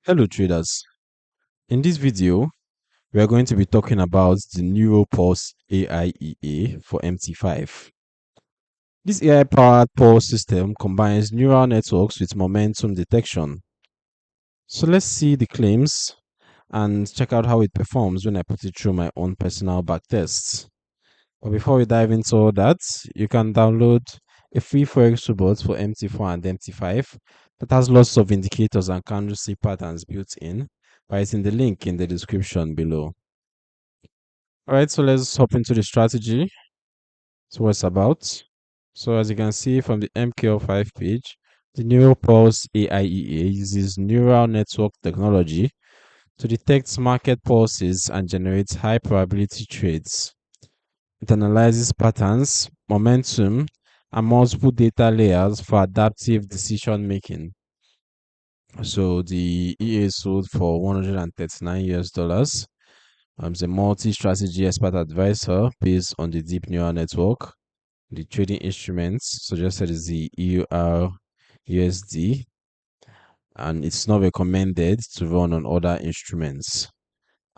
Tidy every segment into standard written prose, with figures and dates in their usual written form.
Hello traders. In this video, we are going to be talking about the Neuro Pulse AI EA for MT5. This AI-powered pulse system combines neural networks with momentum detection. So let's see the claims and check out how it performs when I put it through my own personal backtests. But before we dive into all that, you can download a free Forex report for MT4 and MT5 that has lots of indicators and candlestick patterns built in by using the link in the description below. Alright, so let's hop into the strategy. So what it's about. So as you can see from the MKL5 page, the Neuro Pulse AI EA uses neural network technology to detect market pulses and generate high probability trades. It analyzes patterns, momentum, and multiple data layers for adaptive decision making. So the EA sold for $139. It's a multi-strategy expert advisor based on the deep neural network. The trading instruments suggested is the EUR USD, and it's not recommended to run on other instruments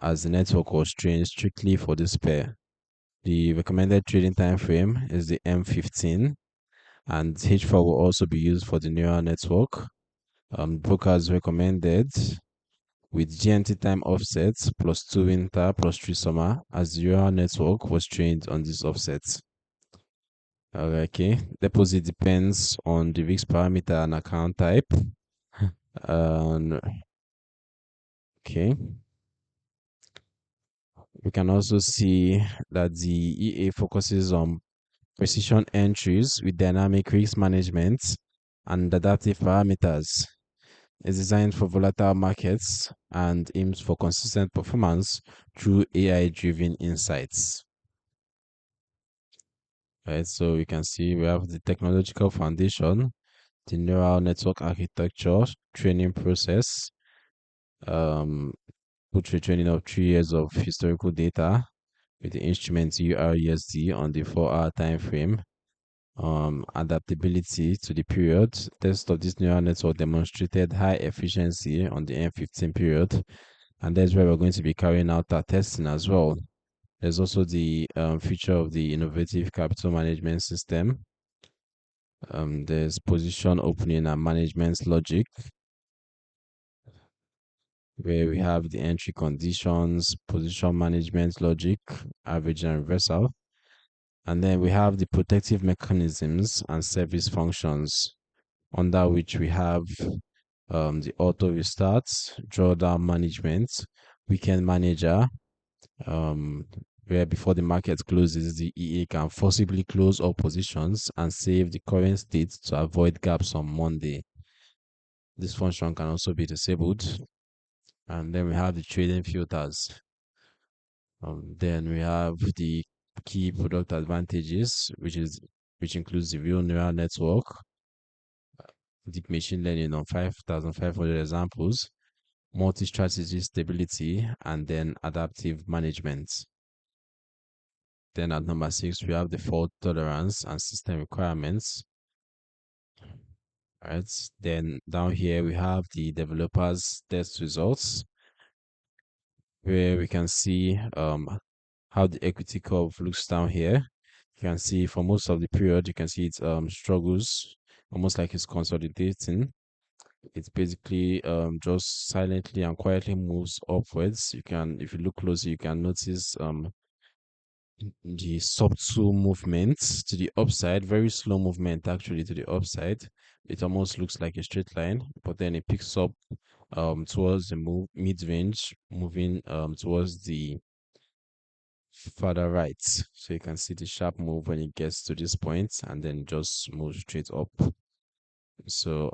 as the network was trained strictly for this pair. The recommended trading time frame is the M15, and H4 will also be used for the neural network. Brokers recommended with GMT time offsets plus 2 winter plus 3 summer, as the neural network was trained on these offsets. Okay, deposit depends on the risk parameter and account type. Um, okay, we can also see that the EA focuses on precision entries with dynamic risk management and adaptive parameters. It's designed for volatile markets and aims for consistent performance through AI driven insights. Right, so we can see we have the technological foundation, the neural network architecture, training process, um, put training of 3 years of historical data with the instrument URUSD on the 4-hour time frame. Adaptability to the period. Test of this neural network demonstrated high efficiency on the M15 period, and that's where we're going to be carrying out our testing as well. There's also the feature of the innovative capital management system. There's position opening and management logic, where we have the entry conditions, position management logic, average and reversal. And then we have the protective mechanisms and service functions, under which we have the auto restart, drawdown management, weekend manager, um, where before the market closes, the EA can forcibly close all positions and save the current state to avoid gaps on Monday. This function can also be disabled. And then we have the trading filters. Then we have the key product advantages, which includes the real neural network, deep machine learning on 5,500 examples, multi-strategy stability, and then adaptive management. Then at number 6, we have the fault tolerance and system requirements. All right. Then down here we have the developers test results, where we can see how the equity curve looks down here. You can see for most of the period, you can see it struggles, almost like it's consolidating. It's basically just silently and quietly moves upwards. You can, if you look closely, you can notice the subtle movement to the upside, very slow movement actually to the upside. It almost looks like a straight line, but then it picks up towards the mid range, moving towards the further right. So you can see the sharp move when it gets to this point and then just move straight up. So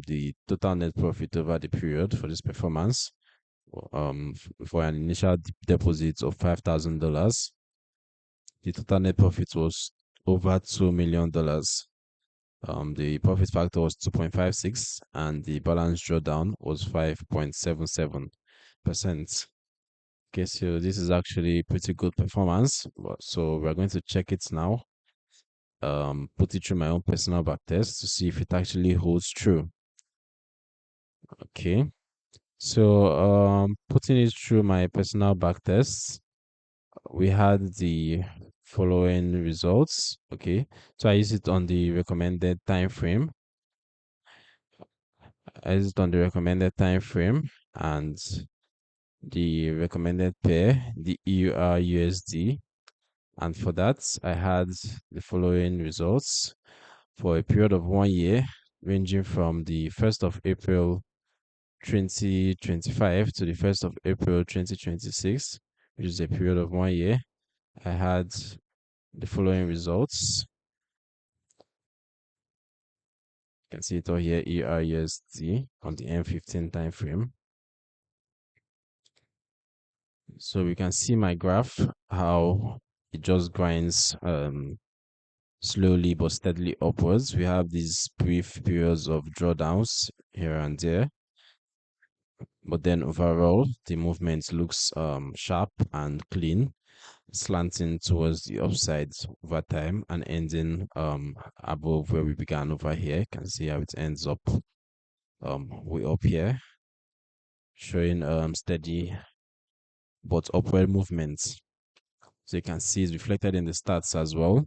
the total net profit over the period for this performance, for an initial deposit of $5,000, the total net profit was over $2 million. The profit factor was 2.56 and the balance drawdown was 5.77%. Okay, so this is actually pretty good performance. So we're going to check it now. Put it through my own personal back test to see if it actually holds true. Okay, So, putting it through my personal back tests, we had the following results. Okay, so I used it on the recommended time frame. And the recommended pair, the EUR USD. And for that, I had the following results for a period of 1 year, ranging from the 1st of April 2025 to the 1st of April 2026, which is a period of 1 year. I had the following results. You can see it all here, EUR/USD on the M15 time frame. So we can see my graph, how it just grinds slowly but steadily upwards. We have these brief periods of drawdowns here and there, but then overall the movement looks sharp and clean, slanting towards the upside over time and ending above where we began over here. You can see how it ends up way up here, showing steady but upward movements. So you can see it's reflected in the stats as well.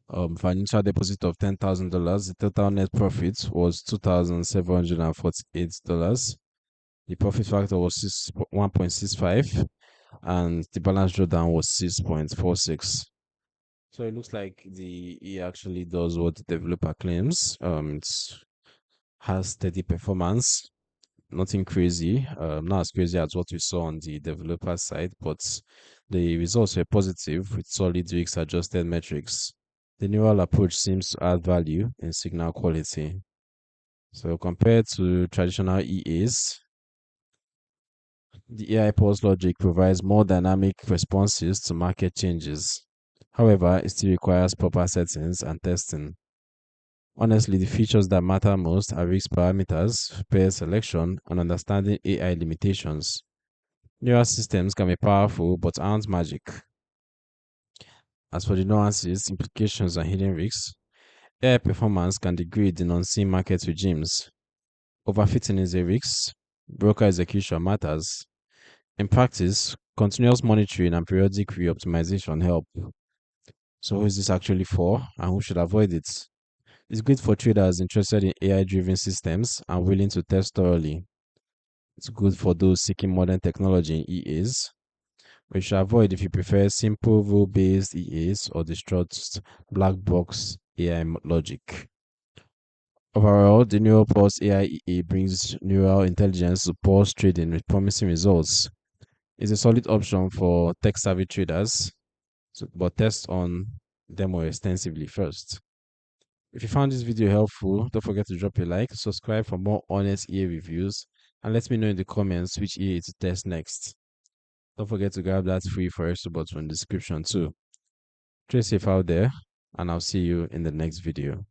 For an initial deposit of $10,000, the total net profit was $2,748. The profit factor was 1.65, and the balance drawdown was 6.46. So it looks like the E actually does what the developer claims. It has steady performance, nothing crazy, not as crazy as what we saw on the developer side, but the results were positive with solid risk adjusted metrics. The neural approach seems to add value in signal quality. So compared to traditional EAs, the AI pulse logic provides more dynamic responses to market changes. However, it still requires proper settings and testing. Honestly, the features that matter most are risk parameters, pair selection, and understanding AI limitations. Neural systems can be powerful but aren't magic. As for the nuances, implications, and hidden risks, AI performance can degrade in unseen market regimes. Overfitting is a risk. Broker execution matters. In practice, continuous monitoring and periodic re-optimization help. So who is this actually for and who should avoid it? It's good for traders interested in AI-driven systems and willing to test thoroughly. It's good for those seeking modern technology in EAs. We should avoid if you prefer simple rule-based EAs or distrust black box AI logic. Overall, the Neuro Pulse AI EA brings neural intelligence to pulse trading with promising results. It's a solid option for tech-savvy traders, but test on them more extensively first. If you found this video helpful, don't forget to drop a like, subscribe for more honest EA reviews, and let me know in the comments which EA to test next. Don't forget to grab that free Forex support from the description too. Stay safe out there, and I'll see you in the next video.